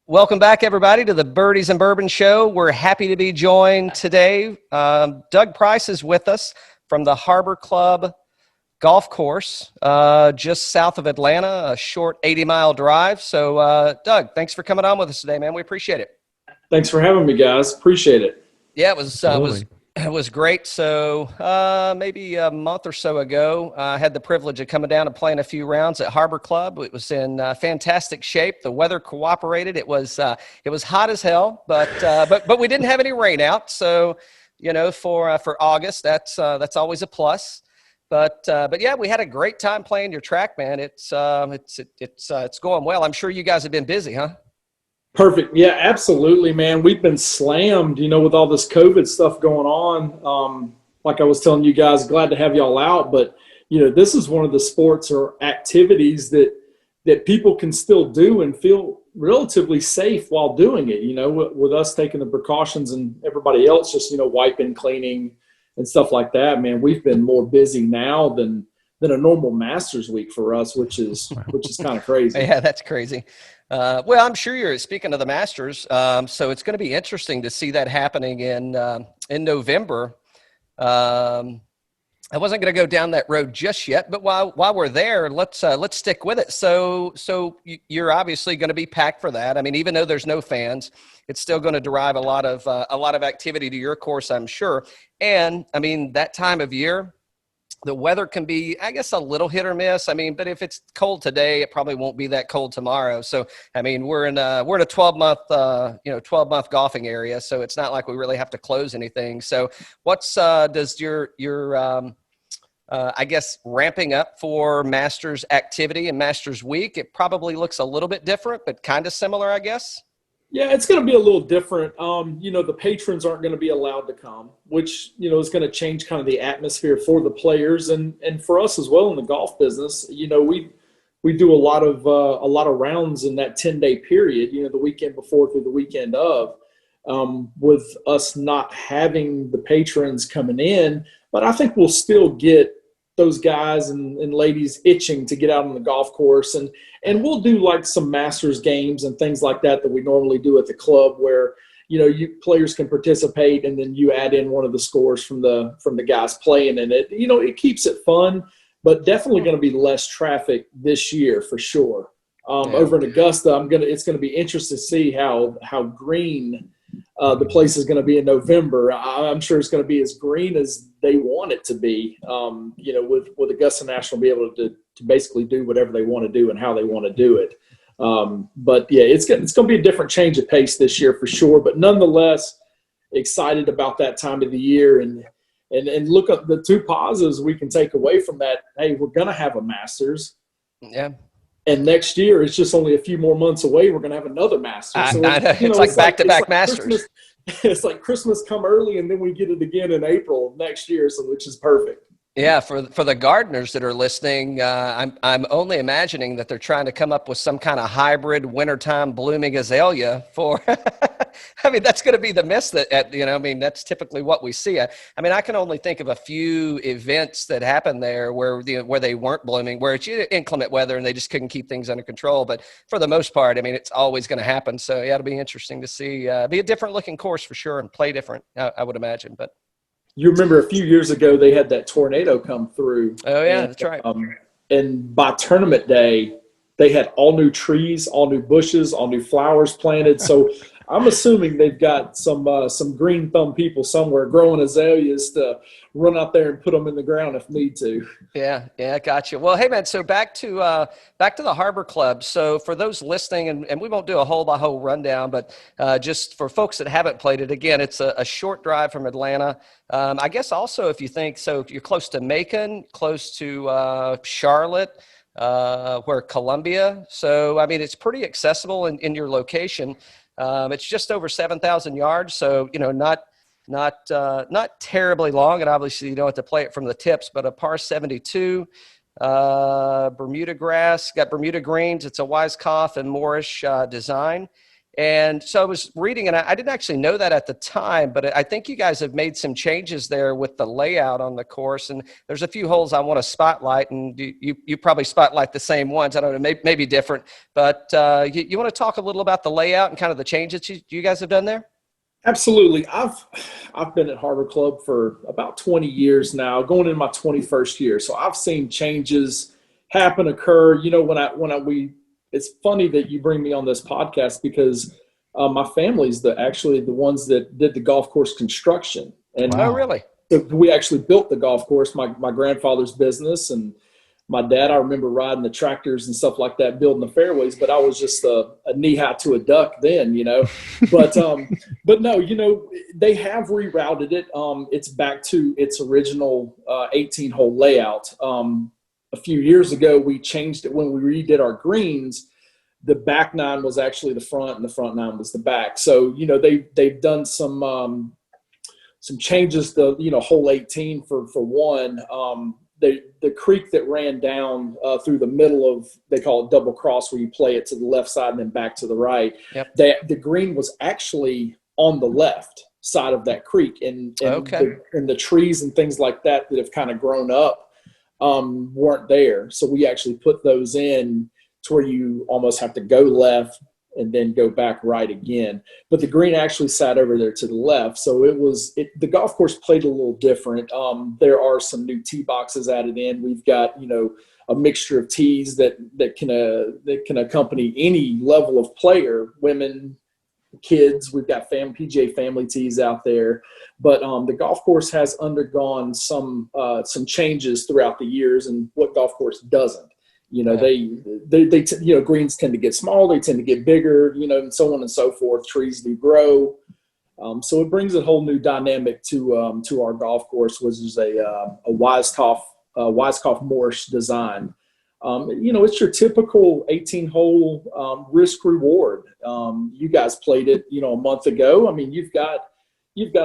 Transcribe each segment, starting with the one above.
Welcome back, everybody, to the Birdies and Bourbon Show. We're happy to be joined today. Doug Price is with us from the Harbor Club Golf Course, just south of Atlanta, a short 80-mile drive. So, Doug, thanks for coming on with us today, man. We appreciate it. Thanks for having me, guys. Appreciate it. Yeah, it was great. So maybe a month or so ago, I had the privilege of coming down and playing a few rounds at Harbor Club. It was in fantastic shape. The weather cooperated. It was hot as hell, but we didn't have any rain out. So, for August, that's always a plus. But yeah, we had a great time playing your track, man. It's going well. I'm sure you guys have been busy, huh? Perfect. Yeah, absolutely, man. We've been slammed, with all this COVID stuff going on. Like I was telling you guys, glad to have y'all out. But, this is one of the sports or activities that people can still do and feel relatively safe while doing it, with us taking the precautions and everybody else just, wiping, cleaning and stuff like that. Man, we've been more busy now than a normal Masters week for us, which is kind of crazy. Yeah, that's crazy. Well, I'm sure you're speaking of the Masters. So it's going to be interesting to see that happening in November. I wasn't going to go down that road just yet, but while we're there, let's stick with it. So you're obviously going to be packed for that. I mean, even though there's no fans, it's still going to derive a lot of activity to your course, I'm sure. And I mean, that time of year, the weather can be, I guess, a little hit or miss. I mean, but if it's cold today, it probably won't be that cold tomorrow. So, I mean, we're in a 12-month golfing area. So it's not like we really have to close anything. So does your I guess ramping up for Masters activity and Masters week, it probably looks a little bit different, but kind of similar, I guess. Yeah, it's going to be a little different. The patrons aren't going to be allowed to come, which, is going to change kind of the atmosphere for the players and for us as well in the golf business. We do a lot of rounds in that 10-day period, the weekend before through the weekend of, with us not having the patrons coming in. But I think we'll still get those guys and ladies itching to get out on the golf course. And we'll do like some Masters games and things like that we normally do at the club where, you players can participate and then you add in one of the scores from the guys playing in it. It keeps it fun, but definitely going to be less traffic this year for sure. Over in Augusta, it's going to be interesting to see how green the place is going to be in November. I'm sure it's going to be as green as they want it to be, with Augusta National be able to basically do whatever they want to do and how they want to do it. But yeah, it's going to be a different change of pace this year for sure, but nonetheless excited about that time of the year and look at the two positives we can take away from that. Hey, we're going to have a Masters. Yeah. And next year, it's just only a few more months away. We're going to have another Masters. So it's like back-to-back Masters. It's like Christmas come early, and then we get it again in April next year, which is perfect. Yeah, for the gardeners that are listening, I'm only imagining that they're trying to come up with some kind of hybrid wintertime blooming azalea for. I mean, that's going to be the miss that's typically what we see. I mean, I can only think of a few events that happened there where they weren't blooming, where it's inclement weather and they just couldn't keep things under control. But for the most part, I mean, it's always going to happen. So yeah, it'll be interesting to see. Be a different looking course for sure and play different. I would imagine, but. You remember a few years ago they had that tornado come through. Oh, yeah, that's right. And by tournament day, they had all new trees, all new bushes, all new flowers planted. So I'm assuming they've got some green thumb people somewhere growing azaleas to run out there and put them in the ground if need to. Yeah, gotcha. Well, hey, man, so back to the Harbor Club. So for those listening, and we won't do a whole rundown, but just for folks that haven't played it, again, it's a short drive from Atlanta. I guess also if you think, so you're close to Macon, close to Charlotte, where Columbia. So, I mean, it's pretty accessible in your location. It's just over 7,000 yards. So, not terribly long. And obviously you don't have to play it from the tips, but a par 72, Bermuda grass, got Bermuda greens. It's a Weiskopf and Morrish design. And so I was reading, and I didn't actually know that at the time, but I think you guys have made some changes there with the layout on the course. And there's a few holes I want to spotlight, and you probably spotlight the same ones. I don't know, maybe different, but you want to talk a little about the layout and kind of the changes you guys have done there? Absolutely. I've been at Harbor Club for about 20 years now, going in my 21st year. So I've seen changes occur. You know, it's funny that you bring me on this podcast because my family's actually the ones that did the golf course construction. And Oh, really? we actually built the golf course, my grandfather's business, and my dad, I remember riding the tractors and stuff like that, building the fairways, but I was just a knee high to a duck then, you know. But no, you know, they have rerouted it. It's back to its original 18-hole layout. A few years ago, we changed it when we redid our greens. The back nine was actually the front, and the front nine was the back. So, you know, they've done some changes to, you know, hole 18 for one. The creek that ran down through the middle of, they call it double cross, where you play it to the left side and then back to the right. Yep. The green was actually on the left side of that creek, and the trees and things like that have kind of grown up weren't there. So we actually put those in to where you almost have to go left and then go back right again. But the green actually sat over there to the left. So the golf course played a little different. There are some new tee boxes added in. We've got, you know, a mixture of tees that can accompany any level of player, women, kids. We've got PGA family tees out there. But the golf course has undergone some changes throughout the years, and what golf course doesn't. You know, they you know, greens tend to get small, they tend to get bigger, you know, and so on and so forth. Trees do grow. So it brings a whole new dynamic to our golf course, which is a Weiskopf-Morrish-designed. You know, it's your typical 18-hole risk reward. You guys played it, you know, a month ago. I mean, you've got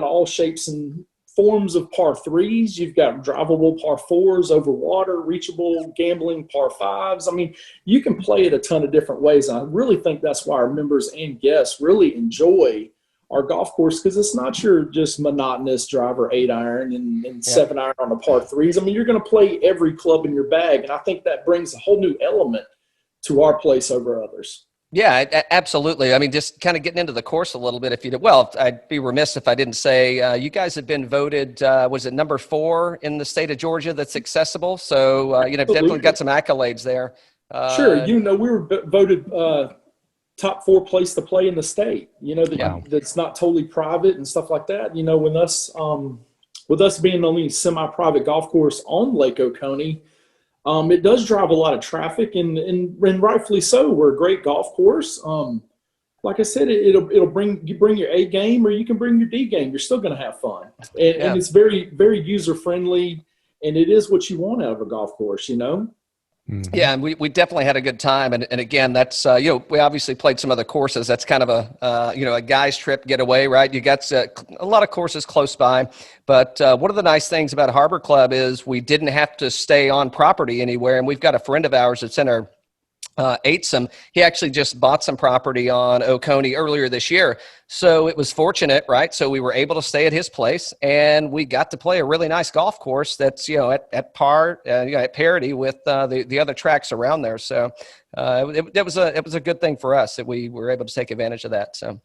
all shapes and forms of par threes. You've got drivable par fours over water, reachable gambling par fives. I mean, you can play it a ton of different ways. And I really think that's why our members and guests really enjoy our golf course, because it's not your just monotonous driver 8-iron and 7-iron on the par threes. I mean, you're going to play every club in your bag. And I think that brings a whole new element to our place over others. Yeah, absolutely. I mean, just kind of getting into the course a little bit. I'd be remiss if I didn't say you guys have been voted, was it number 4 in the state of Georgia that's accessible? So, you know, definitely got some accolades there. Sure. You know, we were voted top 4 place to play in the state, you know, that's not totally private and stuff like that. You know, with us being the only semi-private golf course on Lake Oconee, it does drive a lot of traffic, and rightfully so. We're a great golf course. Like I said, it'll bring your A game, or you can bring your D game. You're still going to have fun, and it's very, very user friendly, and it is what you want out of a golf course, you know. Mm-hmm. Yeah, and we definitely had a good time, and again, that's you know, we obviously played some other courses. That's kind of a you know, a guy's trip getaway, right? You got a lot of courses close by, but one of the nice things about Harbor Club is we didn't have to stay on property anywhere, and we've got a friend of ours that's in our Atesum. He actually just bought some property on Oconee earlier this year. So it was fortunate, right? So we were able to stay at his place, and we got to play a really nice golf course that's, you know, at par, you know, at parity with the other tracks around there. So it was a good thing for us that we were able to take advantage of that. So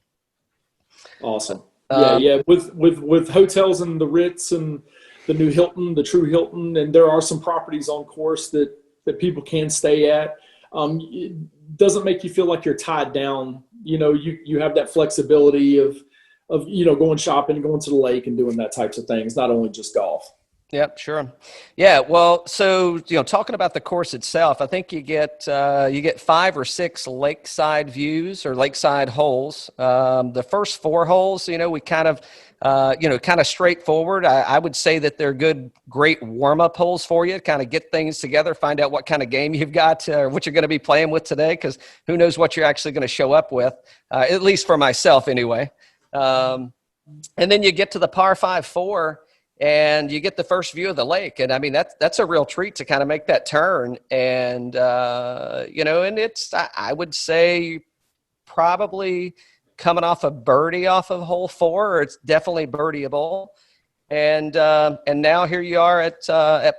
awesome. Yeah. With hotels and the Ritz and the new Hilton, the True Hilton, and there are some properties on course that people can stay at. It doesn't make you feel like you're tied down. You know, you have that flexibility of, you know, going shopping, going to the lake and doing that types of things, not only just golf. Yeah, sure. Yeah. Well, so, you know, talking about the course itself, I think you get 5 or 6 lakeside views or lakeside holes. The first 4 holes, you know, we kind of, you know, kind of straightforward. I would say that they're great warm-up holes for you, kind of get things together, find out what kind of game you've got, or what you're going to be playing with today, because who knows what you're actually going to show up with, at least for myself anyway. And then you get to the par 5-4, and you get the first view of the lake. And I mean, that's a real treat to kind of make that turn. And, you know, and it's, I would say probably coming off a birdie off of hole 4, or it's definitely birdieable. And now here you are at the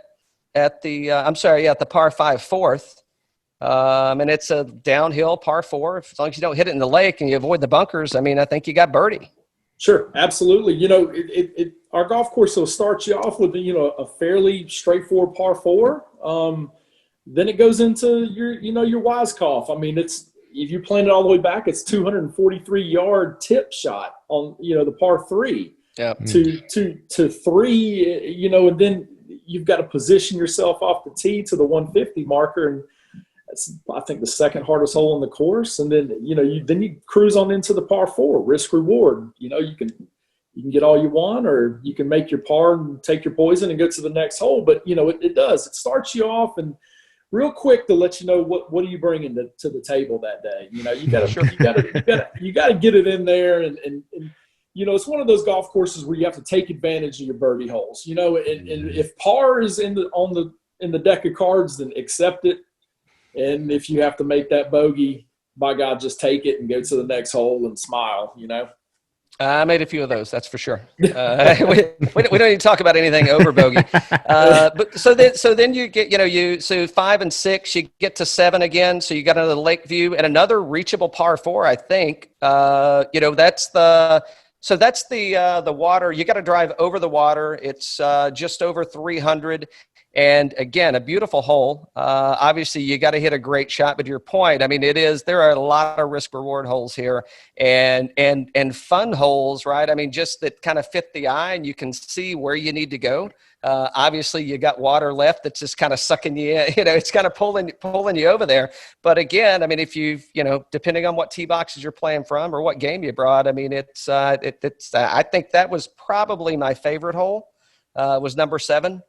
par 5 fourth. And it's a downhill par 4. As long as you don't hit it in the lake and you avoid the bunkers, I mean, I think you got birdie. Sure, absolutely. You know, our golf course will start you off with, you know, a fairly straightforward par 4. Then it goes into your Weiskopf. I mean, if you plan it all the way back, it's 243-yard tip shot on, you know, the par 3. Yeah. To 3, you know, and then you've got to position yourself off the tee to the 150 marker, and that's, I think, the second hardest hole in the course. And then, you know, you cruise on into the par 4, risk reward. You know, you can get all you want, or you can make your par and take your poison and go to the next hole. But, you know, it starts you off and real quick to let you know what are you bringing to the table that day. You know, you got to get it in there, and you know, it's one of those golf courses where you have to take advantage of your birdie holes. You know, and if par is in the deck of cards, then accept it. And if you have to make that bogey, by God, just take it and go to the next hole and smile. You know. I made a few of those, that's for sure. We don't need to talk about anything over bogey. But so then you get, you know, so 5 and 6, you get to 7 again. So you got another lake view and another reachable par 4, I think. You know, that's the water. You got to drive over the water. It's just over 300. And again, a beautiful hole. Obviously, you got to hit a great shot. But to your point, I mean, there are a lot of risk reward holes here, and fun holes, right? I mean, just that kind of fit the eye, and you can see where you need to go. Obviously, you got water left that's just kind of sucking you in. You know, it's kind of pulling you over there. But again, I mean, if you know, depending on what tee boxes you're playing from or what game you brought, I mean, it's I think that was probably my favorite hole. Was number 7.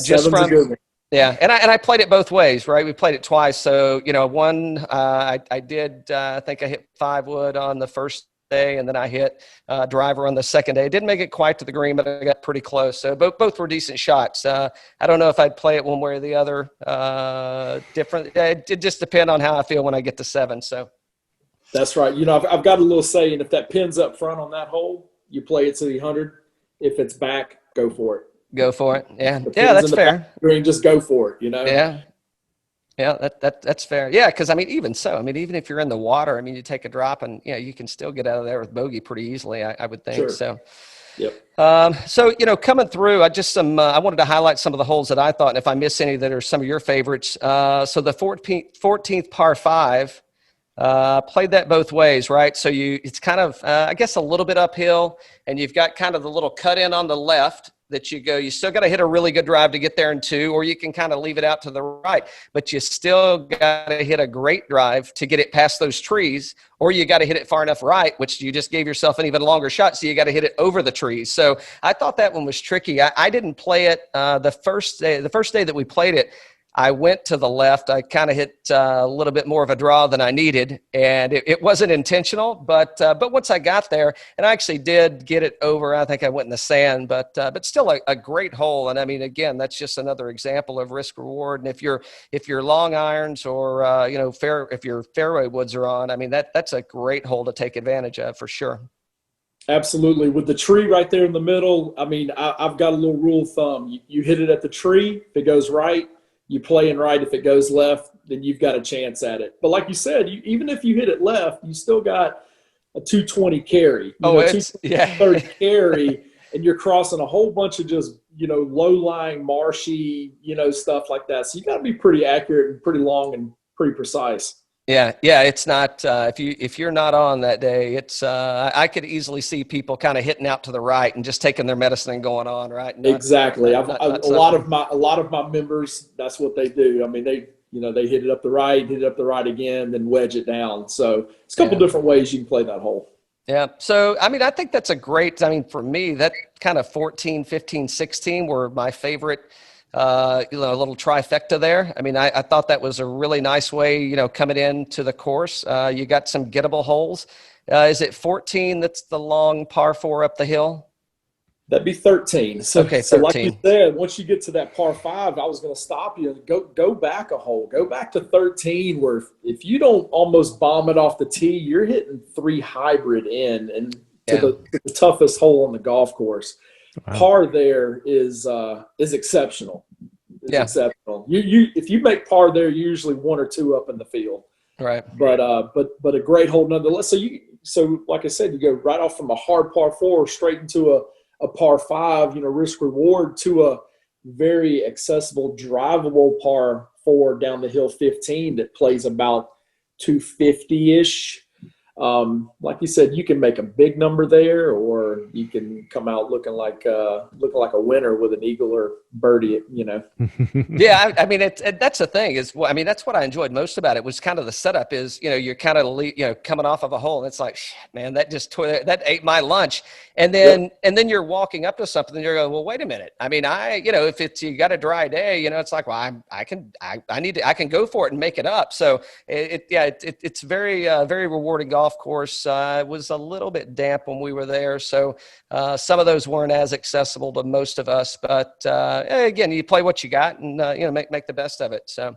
Just from, yeah. And I played it both ways, right? We played it twice. So, you know, one, I think I hit 5 wood on the first day, and then I hit driver on the second day. I didn't make it quite to the green, but I got pretty close. So both were decent shots. I don't know if I'd play it one way or the other different. It just depend on how I feel when I get to 7. So that's right. You know, I've got a little saying, if that pin's up front on that hole, you play it to the 100. If it's back, go for it. Go for it. Yeah. Yeah, that's fair. Green, just go for it, you know? Yeah. Yeah, that's fair. Yeah, because, I mean, even so, I mean, even if you're in the water, I mean, you take a drop and, you know, you can still get out of there with bogey pretty easily, I would think. Sure. So, yep. So, you know, coming through, I wanted to highlight some of the holes that I thought, and if I miss any that are some of your favorites. So the 14th par 5, played that both ways, right? So it's kind of, I guess, a little bit uphill, and you've got kind of the little cut in on the left that you still got to hit a really good drive to get there in 2, or you can kind of leave it out to the right, but you still got to hit a great drive to get it past those trees, or you got to hit it far enough right, which you just gave yourself an even longer shot. So you got to hit it over the trees. So I thought that one was tricky. I didn't play it the first day that we played it. I went to the left. I kind of hit a little bit more of a draw than I needed, and it wasn't intentional. But once I got there, and I actually did get it over, I think I went in the sand. But still a great hole. And I mean, again, that's just another example of risk reward. And if your long irons or you know, if your fairway woods are on, I mean, that's a great hole to take advantage of for sure. Absolutely. With the tree right there in the middle, I mean, I've got a little rule of thumb. You hit it at the tree. If it goes right, you play in right. If it goes left, then you've got a chance at it. But like you said, even if you hit it left, you still got a 220 carry. It's 230 carry, and you're crossing a whole bunch of just, you know, low-lying, marshy, you know, stuff like that. So you got to be pretty accurate and pretty long and pretty precise. Yeah. It's not if you're not on that day, it's I could easily see people kind of hitting out to the right and just taking their medicine and going on, right? Exactly. A lot of my members, that's what they do. I mean, they hit it up the right again, then wedge it down. So it's a couple different ways you can play that hole. Yeah. So, I mean, I think that's for me, that kind of 14, 15, 16 were my favorite, little trifecta there. I mean, I thought that was a really nice way, you know, coming into the course. You got some gettable holes. Is it 14 that's the long par 4 up the hill? That'd be 13. Okay, So like you 13. said, once you get to that par five, I was going to stop you and go back a hole. Go back to 13, where if you don't almost bomb it off the tee, you're hitting 3 hybrid in and to Yeah. the toughest hole on the golf course. Wow. Par there is exceptional. It's Yeah. exceptional. You if you make par there, you're usually 1 or 2 up in the field. Right. But a great hole nonetheless. So like I said, you go right off from a hard par 4 straight into a par 5, risk reward, to a very accessible, drivable par 4 down the hill 15 that plays about 250-ish. Like you said, you can make a big number there, or you can come out looking like a winner with an eagle or birdie. Yeah, I mean, that's the thing is, I mean, that's what I enjoyed most about it was kind of the setup is, you're kind of, coming off of a hole and it's like, shit, man, that ate my lunch. And then you're walking up to something and you're going, well, wait a minute. I mean, if you got a dry day, it's like, well, I can go for it and make it up. So it's very, very rewarding golf course. It was a little bit damp when we were there. So some of those weren't as accessible to most of us, but again, you play what you got and, make the best of it. So.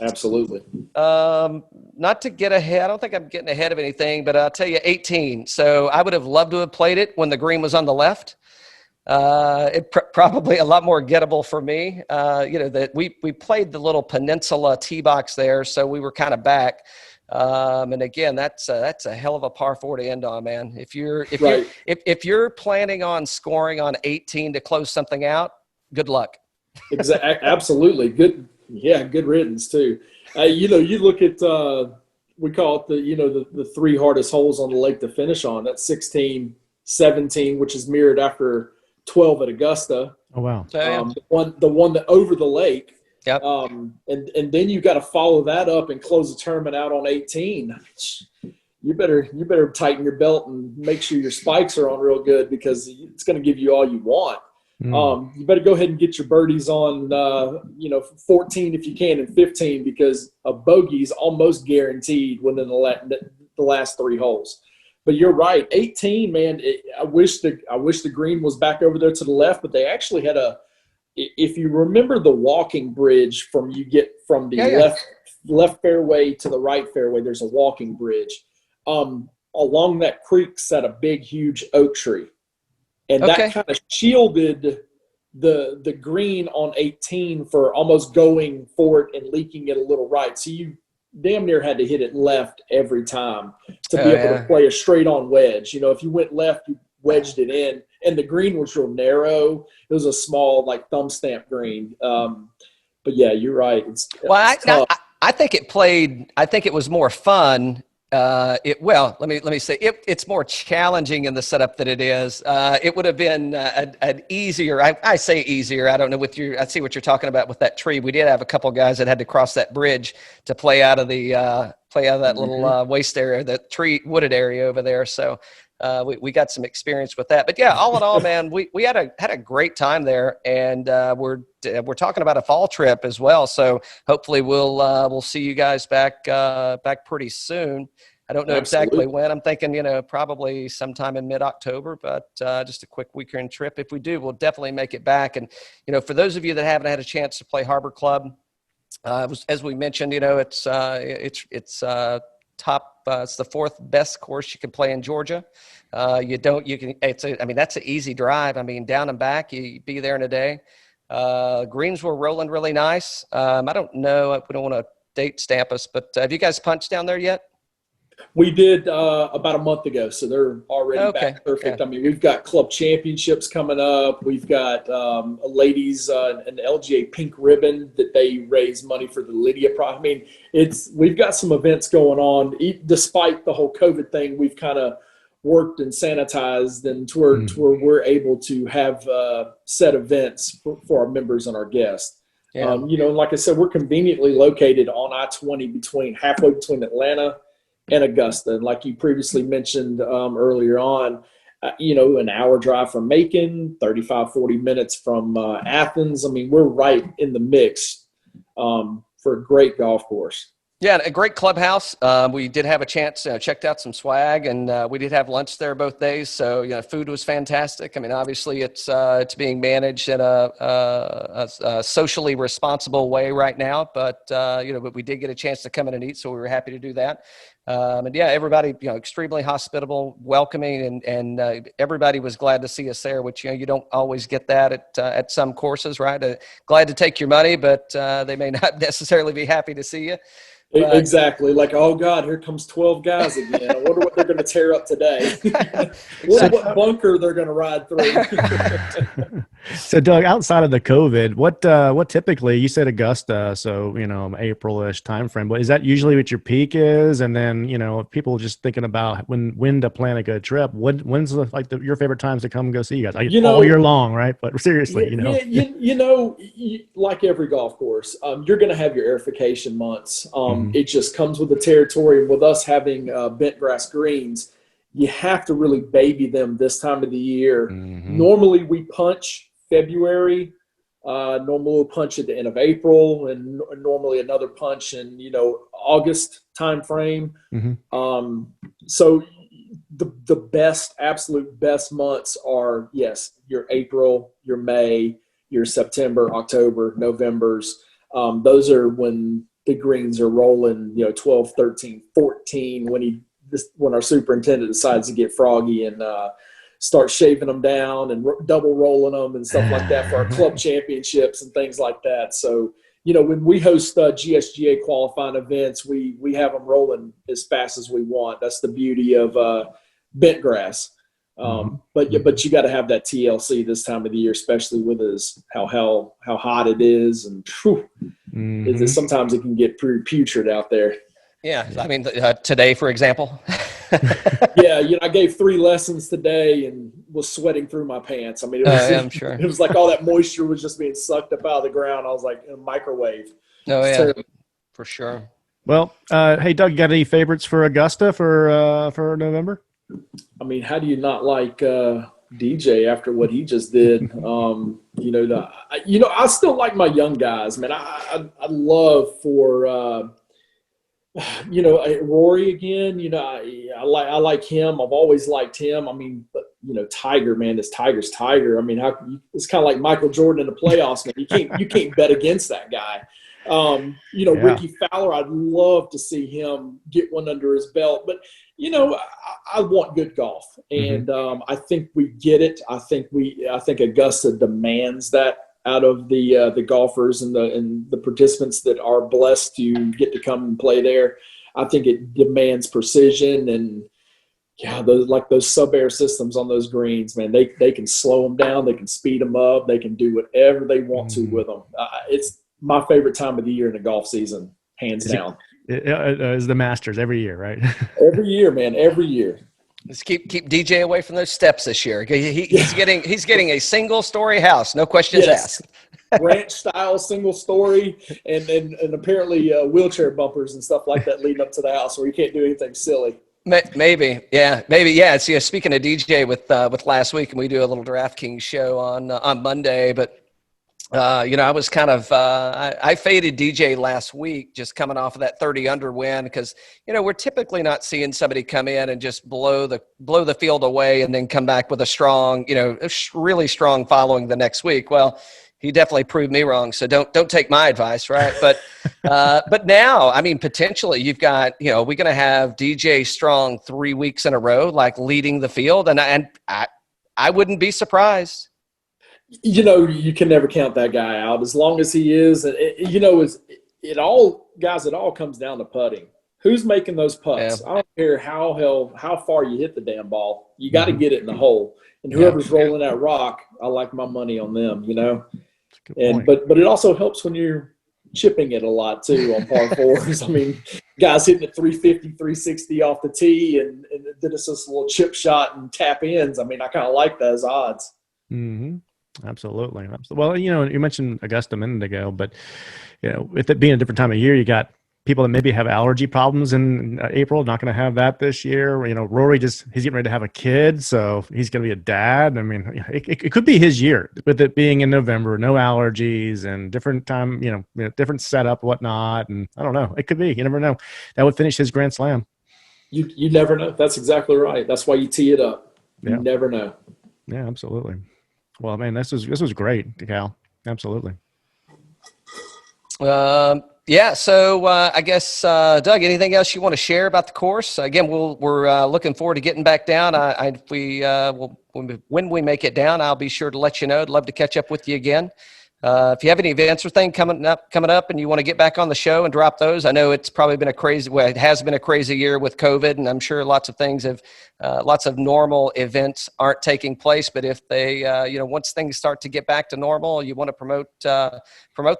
Absolutely. Not to get ahead. I don't think I'm getting ahead of anything, but I'll tell you 18. So I would have loved to have played it when the green was on the left. Probably a lot more gettable for me. That we played the little peninsula tee box there. So we were kind of back. And again, that's a hell of a par 4 to end on, man. If you're planning on scoring on 18 to close something out, good luck. Absolutely. Good. Yeah. Good riddance too. You look at, we call it the 3 hardest holes on the lake to finish on. That's 16, 17, which is mirrored after 12 at Augusta. Oh, wow. The one that over the lake. Yep. And then you got to follow that up and close the tournament out on 18. You better tighten your belt and make sure your spikes are on real good, because it's going to give you all you want. You better go ahead and get your birdies on, 14 if you can, and 15, because a bogey is almost guaranteed within the last 3 holes. But you're right, 18, man. I wish the green was back over there to the left, but they actually had if you remember the walking bridge from the left fairway to the right fairway, there's a walking bridge. Along that creek sat a big, huge oak tree. And that kind of shielded the green on 18 for almost going for it and leaking it a little right. So you damn near had to hit it left every time to be able to play a straight on wedge. If you went left, you wedged it in, and the green was real narrow. It was a small, like, thumb stamp green. But yeah, you're right. I think it was more fun. Let me say it's more challenging in the setup that it is. It would have been an easier. I say easier. I don't know I see what you're talking about with that tree. We did have a couple guys that had to cross that bridge to play out of that little waste area, that tree wooded area over there. So we got some experience with that. But yeah, all in all, man, we had a great time there, and we're talking about a fall trip as well. So hopefully we'll see you guys back pretty soon. I don't know exactly when. I'm thinking, probably sometime in mid-October, but just a quick weekend trip. If we do, we'll definitely make it back. And, for those of you that haven't had a chance to play Harbor Club, as we mentioned, it's it's the 4th best course you can play in Georgia. That's an easy drive. I mean, down and back, you be there in a day. Greens were rolling really nice. I don't know. We don't want to date stamp us, but have you guys punched down there yet? We did about a month ago, so they're already back perfect. Yeah. I mean, we've got club championships coming up. We've got ladies an LGA pink ribbon that they raise money for the Lydia project. I mean, we've got some events going on. Despite the whole COVID thing, we've kind of worked and sanitized, and to where we're able to have set events for our members and our guests. Yeah. Like I said, we're conveniently located on I-20 halfway between Atlanta and Augusta. And like you previously mentioned earlier on, an hour drive from Macon, 35, 40 minutes from Athens. I mean, we're right in the mix for a great golf course. Yeah, a great clubhouse. We did have a chance, checked out some swag, and we did have lunch there both days. So, food was fantastic. I mean, obviously, it's being managed in a socially responsible way right now, but but we did get a chance to come in and eat, so we were happy to do that. And yeah, everybody, extremely hospitable, welcoming, and everybody was glad to see us there, which you don't always get that at some courses, right? Glad to take your money, but they may not necessarily be happy to see you. But, exactly. Like, oh God, here comes 12 guys again. I wonder what they're going to tear up today. Exactly. What bunker they're going to ride through. So Doug, outside of the COVID, what typically, you said Augusta, so, April-ish timeframe, but is that usually what your peak is? And then, if people just thinking about when to plan a good trip, when's your favorite times to come and go see you guys? All year long, right? But seriously, like every golf course, you're going to have your airification months. It just comes with the territory. And with us having bent grass greens, you have to really baby them this time of the year. Normally we punch February, normally we'll punch at the end of April, and normally another punch in, August time frame. So the absolute best months are, yes, your April, your May, your September, October, Novembers. Those are when the greens are rolling, 12, 13, 14, when our superintendent decides to get froggy and start shaving them down and double rolling them and stuff like that for our club championships and things like that. So, when we host GSGA qualifying events, we have them rolling as fast as we want. That's the beauty of bent grass. But you got to have that TLC this time of the year, especially with how hot it is, and sometimes it can get pretty putrid out there. Yeah, I mean, today, for example. Yeah, I gave 3 lessons today and was sweating through my pants. I mean, I'm sure it was like all that moisture was just being sucked up out of the ground. I was like in a microwave. Oh yeah, terrible. For sure. Well, hey Doug, you got any favorites for Augusta for November? I mean, how do you not like DJ after what he just did? I still like my young guys, man. I love for Rory again. I like him. I've always liked him. I mean, but Tiger, man, this Tiger's Tiger. I mean, it's kind of like Michael Jordan in the playoffs, man. You can't bet against that guy. Ricky Fowler, I'd love to see him get one under his belt, but I want good golf, and I think we get it. I think Augusta demands that out of the golfers and the participants that are blessed to get to come and play there. I think it demands precision, and those sub-air systems on those greens, man, they can slow them down, they can speed them up, they can do whatever they want to with them. It's my favorite time of the year in the golf season, hands down. Is the Masters every year, right? Every year, man. Every year. Let's keep DJ away from those steps this year. He's getting a single story house, no questions asked. Ranch style single story, and apparently wheelchair bumpers and stuff like that leading up to the house, where you can't do anything silly. Maybe. So, speaking of DJ with last week, and we do a little DraftKings show on Monday, but. I was kind of I faded DJ last week, just coming off of that 30 under win, because we're typically not seeing somebody come in and just blow the field away and then come back with a strong, really strong following the next week. Well, he definitely proved me wrong. So don't take my advice, right? But now, I mean, potentially you've got we're going to have DJ Strong 3 weeks in a row, like leading the field, and I wouldn't be surprised. You can never count that guy out as long as he is. And it all comes down to putting. Who's making those putts? Yeah. I don't care how far you hit the damn ball. You got to get it in the hole. And whoever's rolling that rock, I like my money on them. But it also helps when you're chipping it a lot too on par fours. I mean, guys hitting at 350, 360 off the tee, and then it's just a little chip shot and tap ins. I mean, I kind of like those odds. Mm-hmm. Absolutely. Well, you mentioned Augusta a minute ago, but with it being a different time of year, you got people that maybe have allergy problems in April, not going to have that this year. You know, Rory he's getting ready to have a kid, so he's going to be a dad. I mean, it could be his year with it being in November, no allergies and different time, different setup, whatnot. And I don't know, it could be, you never know. That would finish his Grand Slam. You never know. That's exactly right. That's why you tee it up. You never know. Yeah, absolutely. Well, man, this was great, Cal. Absolutely. Yeah. So I guess, Doug, anything else you want to share about the course? Again, we're looking forward to getting back down. When we make it down, I'll be sure to let you know. I'd love to catch up with you again. If you have any events or thing coming up and you want to get back on the show and drop those, I know it's probably been it has been a crazy year with COVID, and I'm sure lots of normal events aren't taking place. But if they, once things start to get back to normal, you want to promote the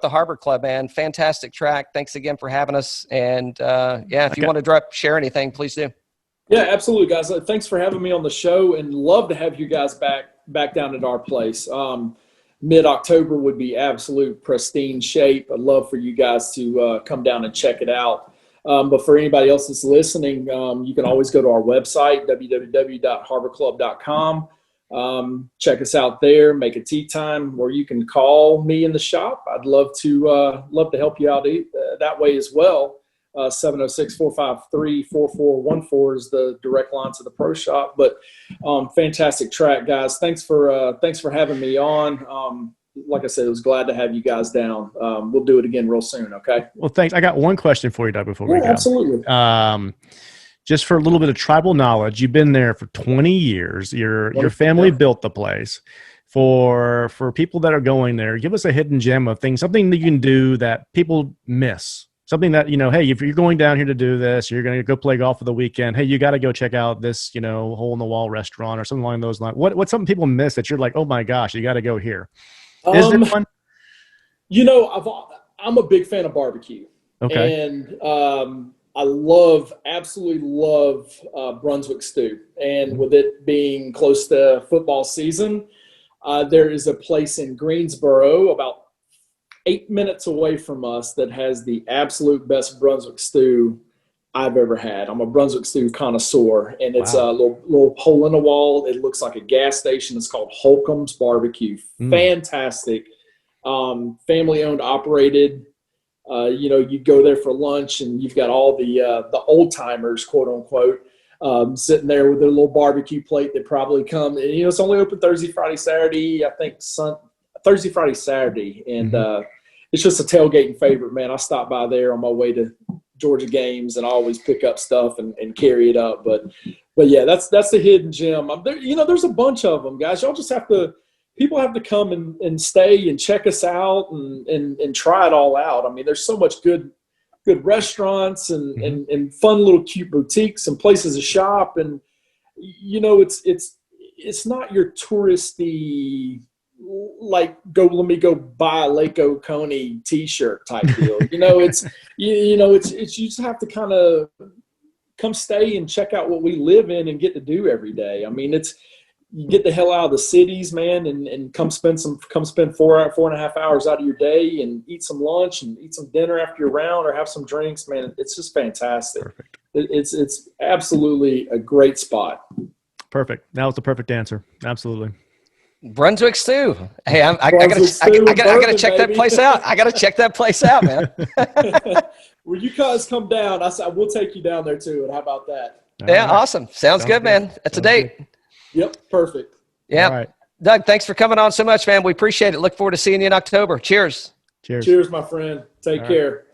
Harbor Club, man. Fantastic track. Thanks again for having us. And if you want to share anything, please do. Yeah, absolutely, guys. Thanks for having me on the show, and love to have you guys back down at our place. Mid-October would be absolute pristine shape. I'd love for you guys to come down and check it out. But for anybody else that's listening, you can always go to our website, www.harborclub.com. Check us out there. Make a tee time where you can call me in the shop. I'd love to help you out that way as well. 706-453-4414 is the direct line to the pro shop. But fantastic track, guys. Thanks for having me on. Like I said, I was glad to have you guys down. We'll do it again real soon. Okay. Well, thanks. I got one question for you, Doug, before we go. Absolutely. Just for a little bit of tribal knowledge, you've been there for 20 years. Your family built the place. For people that are going there, give us a hidden gem of something that you can do that people miss. Something that, hey, if you're going down here to do this, you're going to go play golf for the weekend. Hey, you got to go check out this, hole in the wall restaurant or something along those lines. What's something people miss that you're like, oh my gosh, you got to go here? Is there one? I'm a big fan of barbecue. Okay. And I absolutely love Brunswick stew. And with it being close to football season, there is a place in Greensboro about 8 minutes away from us that has the absolute best Brunswick stew I've ever had. I'm a Brunswick stew connoisseur, and it's a little hole in the wall. It looks like a gas station. It's called Holcomb's Barbecue. Fantastic. Family owned, operated. You go there for lunch and you've got all the old timers, quote unquote, sitting there with their little barbecue plate. They probably come, and it's only open Thursday, Friday, Saturday. I think Thursday, Friday, Saturday, and it's just a tailgating favorite, man. I stop by there on my way to Georgia games, and I always pick up stuff and carry it up. But yeah, that's the hidden gem. There's a bunch of them, guys. Y'all just people have to come and stay and check us out and try it all out. I mean, there's so much good restaurants and fun little cute boutiques and places to shop, and it's not your touristy, like, let me go buy a Lake Oconee t-shirt type deal. It's you just have to kind of come stay and check out what we live in and get to do every day. I mean, you get the hell out of the cities, man, and come spend 4.5 hours out of your day and eat some lunch and eat some dinner after your round or have some drinks, man. It's just fantastic. Perfect. It's absolutely a great spot. Perfect. That was the perfect answer. Absolutely. Brunswick stew. Hey, I gotta check that place out. I gotta check that place out, man. When you guys come down, we'll take you down there too. And how about that? Yeah, awesome. Sounds good, man. That's a date. Good. Yep, perfect. Yeah. All right. Doug, thanks for coming on so much, man. We appreciate it. Look forward to seeing you in October. Cheers. Cheers. Cheers, my friend. Take care.